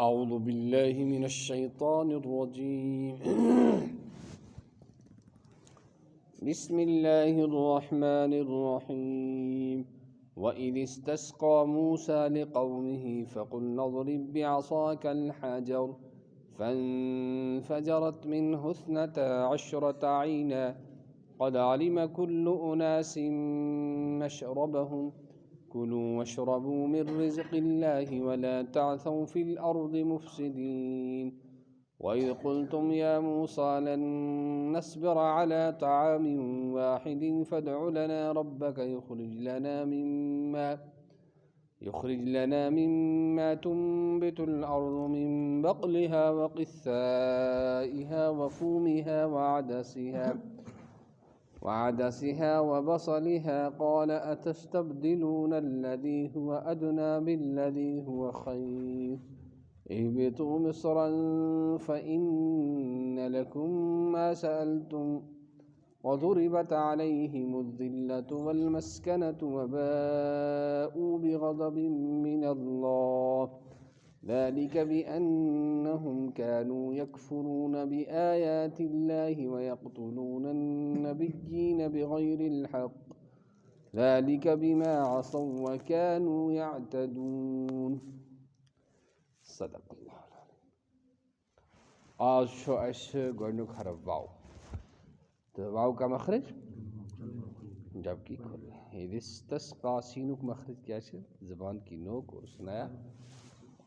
أعوذ بالله من الشيطان الرجيم بسم الله الرحمن الرحيم وإذ استسقى موسى لقومه فقلنا اضرب بعصاك الحجر فانفجرت منه 12 عينا قد علم كل أناس مشربهم كلوا واشربوا من رزق الله ولا تعثوا في الأرض مفسدين وإذ قلتم يا موسى لن نصبر على طعام واحد فادع لنا ربك يخرج لنا مما تنبت الأرض من بقلها وقثائها وفومها وعدسها وبصلها قال أتستبدلون الذي هو أدنى بالذي هو خير اهبطوا مصرا فإن لكم ما سألتم وضربت عليهم الذلة والمسكنة وباءوا بغضب من الله ذلك بأنهم كانوا يكفرون بآيات الله ويقتلون النبيين بغير الحق ذلك بما عصوا وكانوا يعتدون صدق الله आज शो गोडनुक हरफ वाव तो वाव का मखरज जबकि इस्तस्का सीनुक मखरज क्या है ज़बान की नोक और सुनाया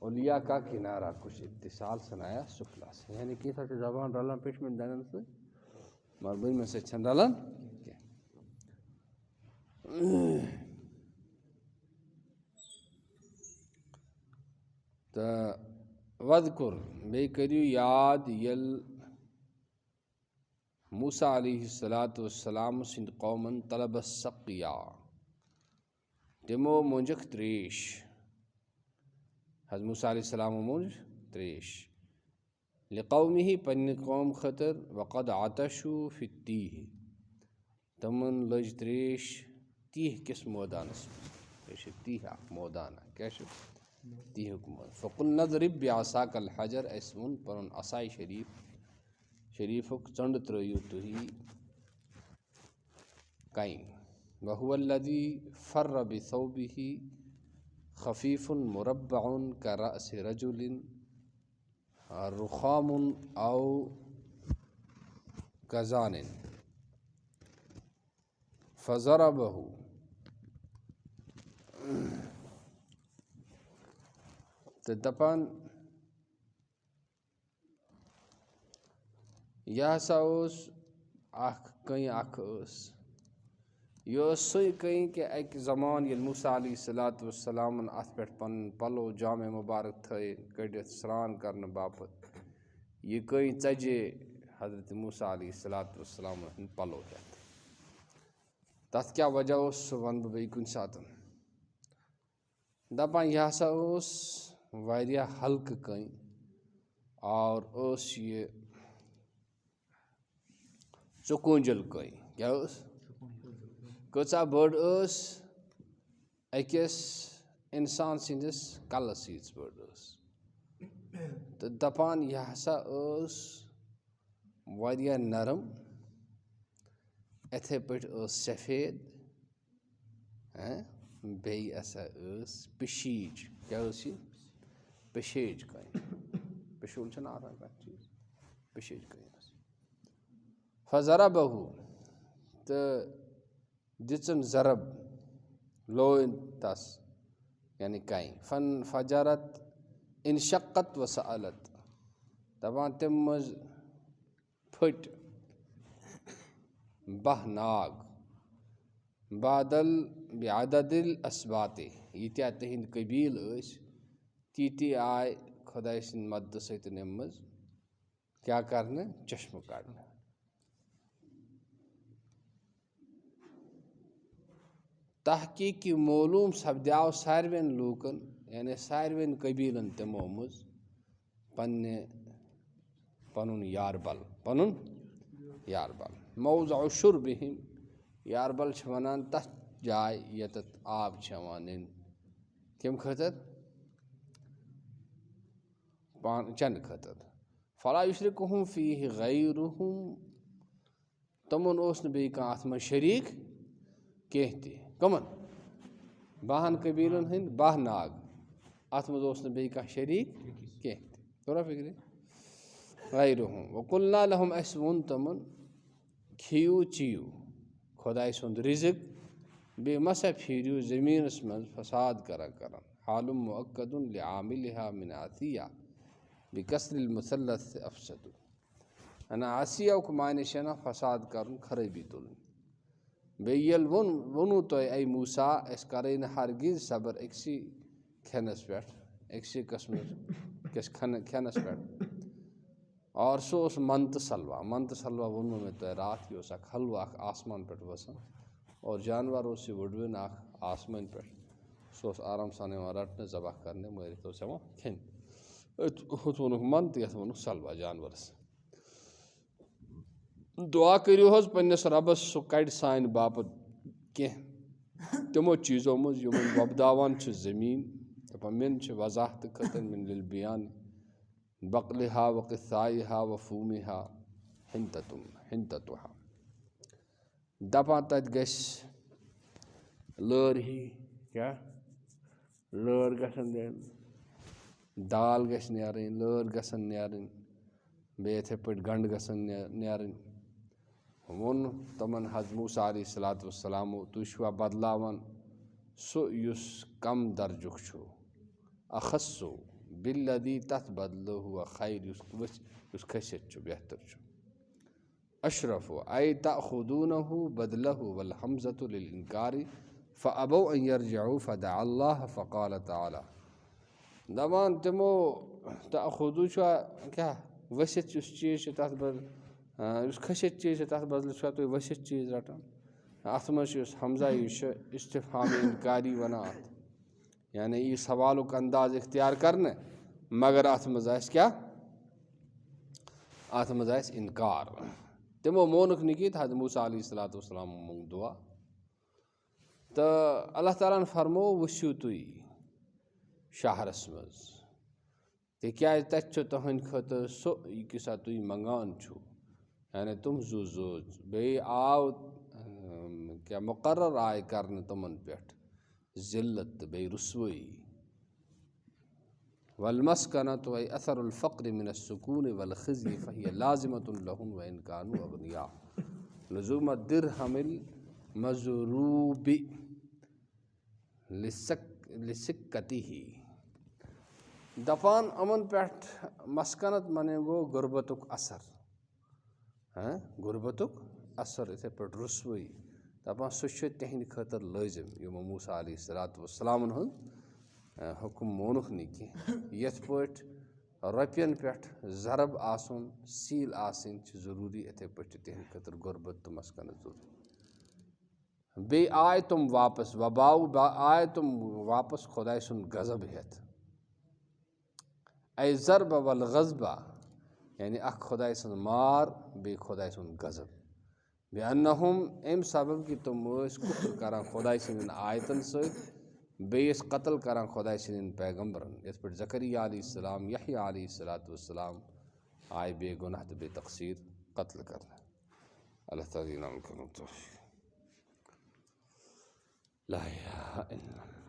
उलिया का किनारा कुछ इत्तिसाल सुनाया सुफला से यानी कि ज़बान रलन पेशमेंट दानन से मरबई में से छंडालन तो वज़कुर बे करियो याद यल मूसा अलैहिस्सलातु वस्सलाम सिंध कौमन तलब सक़िया तिमो मुंजक त्रेश हज़रत मूसा अलैहिस्सलाम मुंज त्रेश लिक़ौमिही पन्ने कौम खतर वक़द आतशु फित्तीह तमन लज त्रेश तीह किस मोदानस तीह मोदान क्या तीह फ़कुल नज़रिब बिअसाकल हजर ऐसमुन परुन असाई शरीफुक चंड त्रयु तुही काई वहुवल्लज़ी फ़र्र बिसौबिही खफ़ीफ़ुन मुरब्बउन करअस रजुलिन रुखामुन औ कज़ानिन फ़ज़रबहु तो दपान यह हसा कहीं यह सही कहीं कि एक ज़मान ये मूसा अलैहिस्सलातु वस्सलाम अथ पे पन पलो जामे मुबारक थे कड़ित स्नान करने बापत ये कहीं चजे हज़रत मूसा अलैहिस्सलातु वस्सलाम पलो हेत तथ क्या वजह वन बे कुन सातन दपान यह हसा वारिया हल्क कहीं और ये चुकुंजल कहीं क्या कचा बड़ अकिस इंसान सिंदिस कलस यीज बड़ तो दपान यह हसा वारिया नरम इथे पे सफ़ेद बे पिशीज क्या पेशेज कहीं पेशूल छना चीज पेशेज कहीं फ़ज़रबहु तो दिचन ज़रब लोइन तस यानी कहीं फन फजरत इनशक्कत वसअलत दपान तम मज फट बहनाग बादल बेअददिल असबाते यीत्या तिहिंद कबील तीती आय खुदाय सिंद मदद सहित नमज क्या करने चश्म काटने तहकीकी मालूम सपद्याव सारवेन लूकन यानी सारवेन कबीलन तमो मज पन्ने पनुन यारबल मौज़अ शुर्बिहिम यारबल छ वनान तथ जाय यतत आब छ यवान इन कम खतर पान चन खतर फला युशरिकुहुम फीहि गैरुहुम तमन ओस न बेयि कांह अथ मंज शरीक केंह ते कमन 12 कबीलन हंद 12 नाग अथ मंज ओस न बेयि कांह शरीक केंह ते तोरा फिक्र गैरुहुम वकुलना लहुम अस वोन तमन खियू चियू खुदाय सुंद रिज़िक बे मसा फिरियो ज़मीनस मंज फसाद करन हालुम मुअक्कदुन लिआमिलिहा मिन आसिया बिकस्रिल मुसल्लस अफसदु अना आसिया को माने शना फसाद करन खराबी तुलन बेयल वनु तो ऐ मूसा अस करें हरगिज सबर एक्सी खेनस पे एक्सी कस्म किस खेनस पे और सो उस मंत सलवा वो में तो रात की उस हलवा आसमान पे वसन और जानवरों से वुडविन आसमान पे सो आराम साने रटने जबह करने मेरे तो से वो खेन वो मंत यथ वो सलवा जानवर दुआ करियो हज पन्नस रबस सो कड़ सान बापत कह तमो चीज़ों मज यमन वबदावान ज़मीन दपान मिन वजाहत खतन मिन लिल बयान बकलिहा व क़िस्साइहा व फूमिहा हिंततुहा दपान तत गस लर ही क्या लर गसन देन दाल गस नेरन लर गसन नेरन बे इथे पे गंड गसन नेरन वोन तमन हज मूसा अलैहिस्सलातु वस्सलाम तुशवा बदलावन सो युस कम दर्जुक छु अखस्सु बिल्लदी तथ बदलो हुआ खैर युस खसियत छु बेहतर छु अशरफु आई ताखुदूनहु बदलहु वल हमज़तु लिल इनकारी फ़अबौ अन यरजिउ फ़दअ अल्लाह फ़क़ाल तआला दमान तमो ताखुदू छु क्या वसित उस चीज़ तथ बद उस खसियत चीज़ तथ बदल छु तो वसित चीज़ रटन अथ मज हमजा इस्तिफ़हाम इनकारी वना यानी ये सवाल का अंदाज इख्तियार करने मगर अथ मज क्या अथ मज इनकार तमो मोनक निकित हज मूसा अलैहिस्सलातु वस्सलाम मुंग दुआ तो अल्लाह ताला ने फरमो वसियो तुई शहरस मज ते क्या तथ तुहन खतर सो किसा तुई मंगान छु यानी तुम जुज बे आव क्या मुकर्रर आय करने तुमन पेट जिल्लत बे रुस्वई वलमस्कनत व असरुल फ़क्र मिन अस्सुकून वल खिज़्य फ़हिय लाज़िमतुन लहुम व इन कानू अग़निया लुज़ूम दिरहमिल मज़रूबि लिसिक्कतिही दफान अमन पेट मस्कनत मने गो गुर्बतुक असर हैं गुर्बतुक असर इथे पे रुस्वई दपान सह तहद खतर लाजिम यमो मूसा अलैहिस्सलातु वस्सलाम हुक्म मोनुख नी यथ पट रपियन पेट ज़रब आसन सील आसन ज़रूरी इथे पे तहद खतर गुर्बत तो मस्कनत जरूरी बे आय तुम वापस वबाऊ आय तुम वापस खुदाय सुन गज़ब हेत ऐ ज़रब वल गज़बा यानी अख खुदाय सुन मार बे खुदाय सुन गज़ब बेअन्नहुम एम सबब कि तुम कुफ्र करां खुदाय सुन आयतन से बेस कत्ल करां खुदाय सुन पैगम्बरन इस पर ज़करिया अलैहिस्सलाम यहया अलैहिस्सलातु वस्सलाम आय बेगुनाह तो बेतक़सीर कत्ल करना अल्लाह ताला नाम करो तो ला इलाहा इल्लल्लाह।